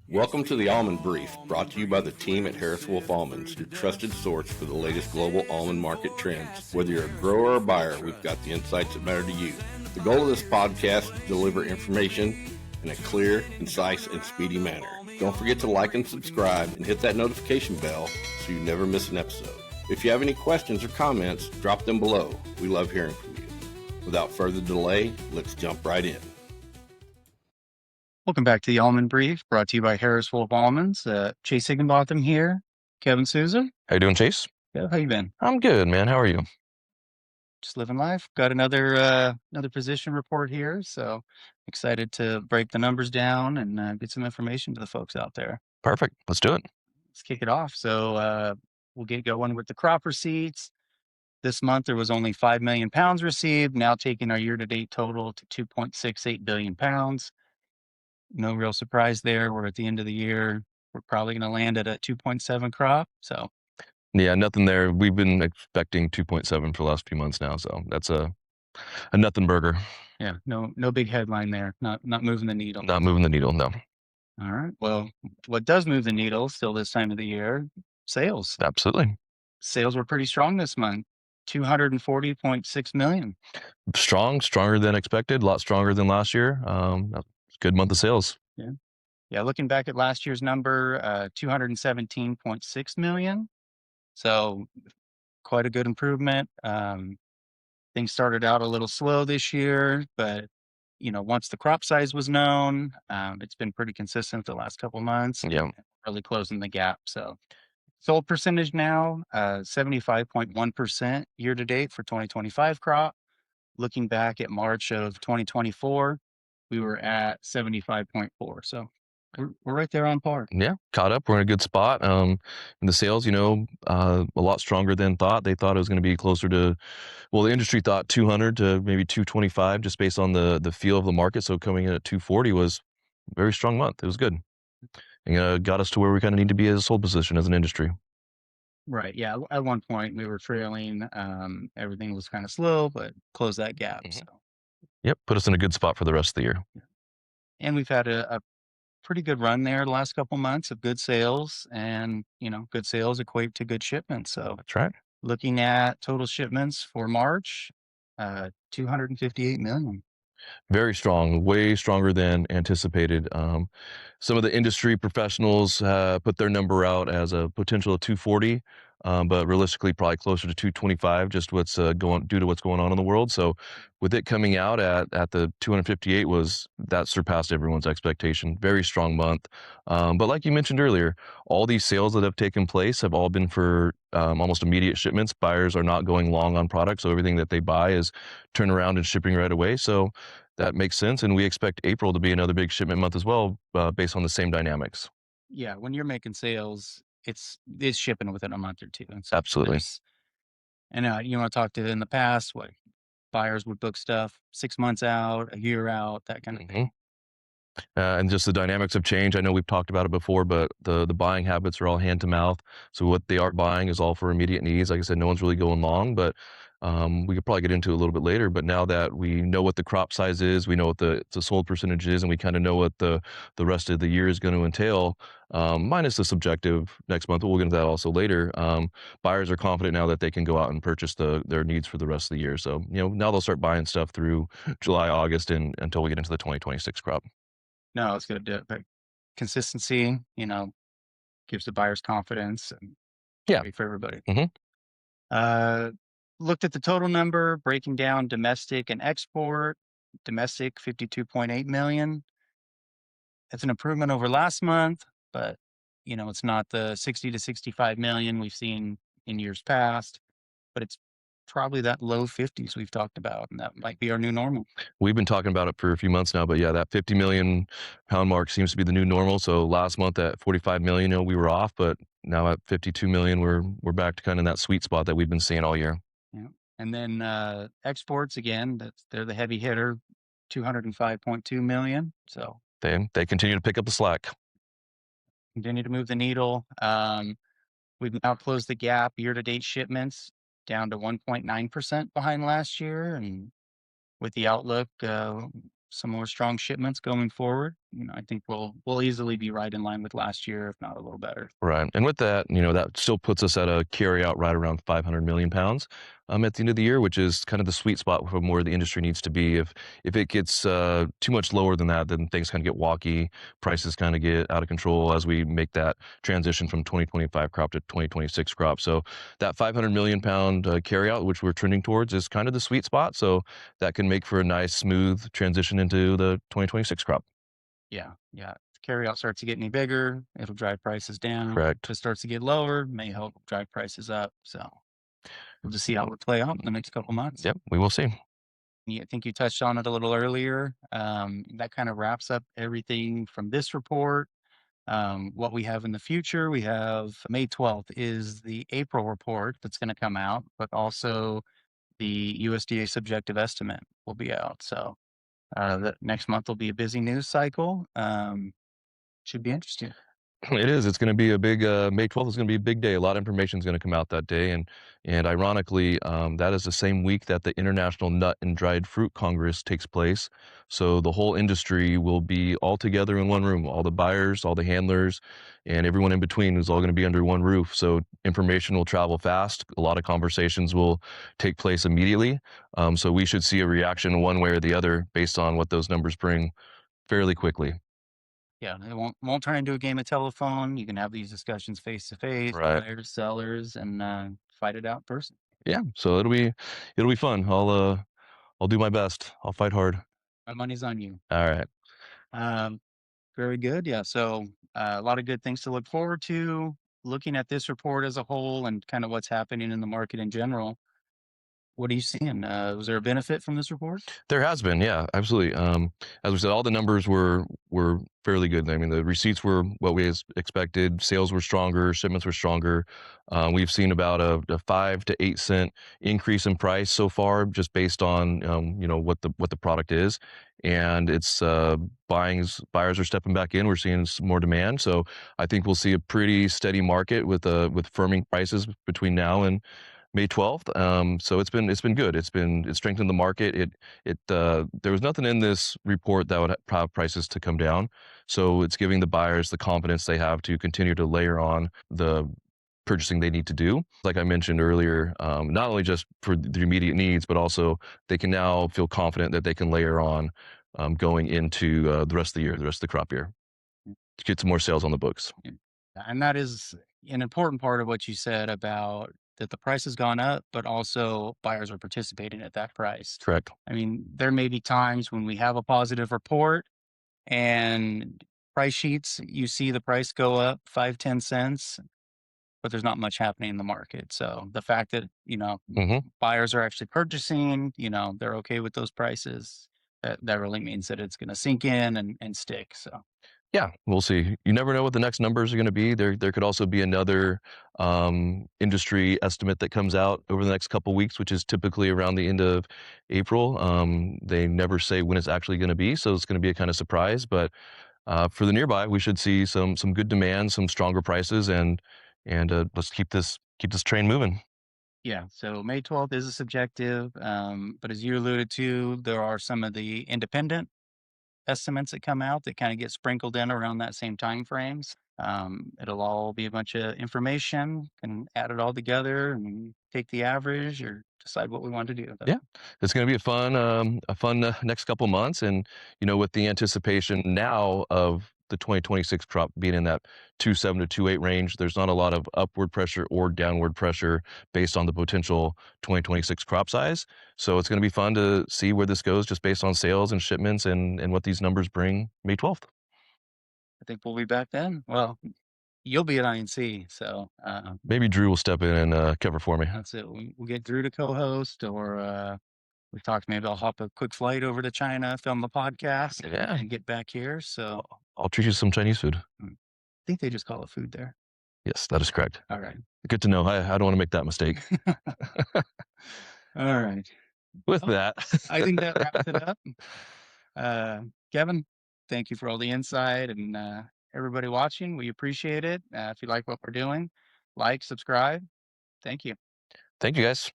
Welcome to the Almond Brief, brought to you by the team at Harris Wolf Almonds, your trusted source for the latest global almond market trends. Whether you're a grower or a buyer, we've got the insights that matter to you. The goal of this podcast is to deliver information in a clear, concise, and speedy manner. Don't forget to like and subscribe and hit that notification bell so you never miss an episode. If you have any questions or comments, drop them below. We love hearing from you. Without further delay, let's jump right in. Welcome back to the Almond Brief, brought to you by Harris Wolf Almonds. Chase Higginbotham here. Kevin Souza. How you doing, Chase? Yeah, how you been? I'm good, man. How are you? Just living life. Got another position report here, so excited to break the numbers down and get some information to the folks out there. Perfect. Let's do it. Let's kick it off. So we'll get going with the crop receipts. This month there was only 5 million pounds received, now taking our year-to-date total to 2.68 billion pounds. No real surprise there. We're at the end of the year. We're probably going to land at a 2.7 crop. So Yeah, nothing there. We've been expecting 2.7 for the last few months now, so that's a nothing burger. yeah, no big headline there. Not moving the needle. Not moving the needle, no. All right. Well, what does move the needle still this time of the year? Sales. Absolutely. Sales were pretty strong this month. 240.6 million. Stronger than expected, a lot stronger than last year. Good month of sales. Yeah, looking back at last year's number, 217.6 million. So quite a good improvement. Things started out a little slow this year, but once the crop size was known, it's been pretty consistent the last couple months. Yeah. Really closing the gap. So sold percentage now, 75.1% year to date for 2025 crop. Looking back at March of 2024, we were at 75.4. So we're right there on par. Yeah, caught up. We're in a good spot. And the sales, a lot stronger than thought. They thought it was going to be closer to, well, the industry thought 200 to maybe 225, just based on the feel of the market. So coming in at 240 was a very strong month. It was good. And got us to where we kind of need to be as a sold position as an industry. Right. Yeah. At one point we were trailing. Everything was kind of slow, but closed that gap. Mhm. So, Yep, put us in a good spot for the rest of the year. and we've had a pretty good run there the last couple months of good sales, and good sales equate to good shipments. So That's right. looking at total shipments for March, 258 million. Very strong, way stronger than anticipated. Some of the industry professionals put their number out as a potential of 240, but realistically probably closer to 225, just what's due to what's going on in the world. So with it coming out at the 258 that surpassed everyone's expectation. Very strong month. But like you mentioned earlier, all these sales that have taken place have all been for almost immediate shipments. Buyers are not going long on products, so everything that they buy is turned around and shipping right away. So that makes sense, and we expect April to be another big shipment month as well, based on the same dynamics. Yeah, when you're making sales, it's shipping within a month or two. And so Absolutely. and you want to talk to in the past, what buyers would book stuff 6 months out, a year out, that kind of thing. And just the dynamics have changed. I know we've talked about it before, but the buying habits are all hand to mouth. So what they are buying is all for immediate needs. Like I said, no one's really going long, but we could probably get into it a little bit later. But now that we know what the crop size is, we know what the sold percentage is, and we kind of know what the rest of the year is going to entail, minus the subjective next month. We'll get into that also later. Buyers are confident now that they can go out and purchase their needs for the rest of the year. So now they'll start buying stuff through July, August, and until we get into the 2026 crop. No, it's going to do it. But consistency, gives the buyers confidence, and Yeah. great for everybody. Mhm. Looked at the total number, breaking down domestic and export. Domestic, 52.8 million. It's an improvement over last month, but it's not the 60 to 65 million we've seen in years past, but it's probably that low 50s we've talked about, and that might be our new normal. We've been talking about it for a few months now, but yeah, that 50 million pound mark seems to be the new normal. So last month at 45 million, we were off, but now at 52 million, we're back to kind of that sweet spot that we've been seeing all year. Yeah. And then exports again, they're the heavy hitter, 205.2 million. So They continue to pick up the slack. continue to move the needle. We've now closed the gap year-to-date shipments down to 1.9% behind last year, and with the outlook, some more strong shipments going forward. I think we'll easily be right in line with last year, if not a little better. Right. And with that, that still puts us at a carryout right around 500 million pounds at the end of the year, which is kind of the sweet spot from where the industry needs to be. If it gets too much lower than that, then things kind of get wonky. Prices kind of get out of control as we make that transition from 2025 crop to 2026 crop. So that 500 million pound carryout, which we're trending towards, is kind of the sweet spot. So that can make for a nice, smooth transition into the 2026 crop. Yeah, yeah. If the carryout starts to get any bigger, it'll drive prices down. Correct. If it starts to get lower, may help drive prices up. So we'll just see how it play out in the next couple months. Yep, we will see. I think you touched on it a little earlier. That kind of wraps up everything from this report. What we have in the future, we have May 12th is the April report that's going to come out, but also the USDA subjective estimate will be out. So the next month will be a busy news cycle. Should be interesting. It is. It's going to be a big May 12th is going to be a big day. A lot of information is going to come out that day, and ironically, that is the same week that the International Nut and Dried Fruit Congress takes place. So the whole industry will be all together in one room. All the buyers, all the handlers, and everyone in between is all going to be under one roof. So information will travel fast. A lot of conversations will take place immediately. So we should see a reaction one way or the other based on what those numbers bring fairly quickly. Yeah, it won't turn into a game of telephone. You can have these discussions face to face, Right. buyers, sellers, and fight it out in person. Yeah, so it'll be fun. I'll do my best. I'll fight hard. My money's on you. All right. Um, Very good. Yeah. So a lot of good things to look forward to. Looking at this report as a whole and kind of what's happening in the market in general, what are you seeing? Was there a benefit from this report? There has been, yeah, absolutely. As we said, all the numbers were fairly good. I mean, the receipts were what we expected. Sales were stronger. Shipments were stronger. We've seen about a 5 to 8 cent increase in price so far, just based on what the product is, and it's buyers are stepping back in. We're seeing some more demand, so I think we'll see a pretty steady market with firming prices between now and May 12th. So it's been good. It's strengthened the market. There was nothing in this report that would have prices to come down. So it's giving the buyers the confidence they have to continue to layer on the purchasing they need to do. Like I mentioned earlier, not only just for the immediate needs, but also they can now feel confident that they can layer on going into the rest of the year, the rest of the crop year, to get some more sales on the books. Yeah. And that is an important part of what you said about that the price has gone up, but also buyers are participating at that price. Correct. I mean, there may be times when we have a positive report and price sheets, you see the price go up 5, 10 cents, but there's not much happening in the market. So the fact that, hmm buyers are actually purchasing, they're okay with those prices. That really means that it's going to sink in and stick. So Yeah, we'll see. You never know what the next numbers are going to be. There could also be another industry estimate that comes out over the next couple weeks, which is typically around the end of April. They never say when it's actually going to be, so it's going to be a kind of surprise. But for the nearby, we should see some good demand, some stronger prices, and let's keep this train moving. yeah, so May 12th is a subjective, but as you alluded to, there are some of the independent estimates that come out that kind of get sprinkled in around that same time frames. It'll all be a bunch of information and add it all together and take the average or decide what we want to do. Yeah, it's going to be a fun next couple months, and with the anticipation now of the 2026 crop being in that 2.7 to 2.8 range, there's not a lot of upward pressure or downward pressure based on the potential 2026 crop size. So it's going to be fun to see where this goes, just based on sales and shipments and what these numbers bring May 12th. I think we'll be back then. Well, you'll be at INC, so Maybe Drew will step in and cover for me. that's it. We'll get Drew to co-host, or we talked maybe I'll hop a quick flight over to China, film the podcast, Yeah, and get back here. So I'll treat you to some Chinese food. I think they just call it food there. Yes, that is correct. All right. Good to know. I don't want to make that mistake. All right. With Well, that, I think that wraps it up. Kevin, thank you for all the insight and everybody watching. We appreciate it. If you like what we're doing, like, subscribe. Thank you. Thank you guys.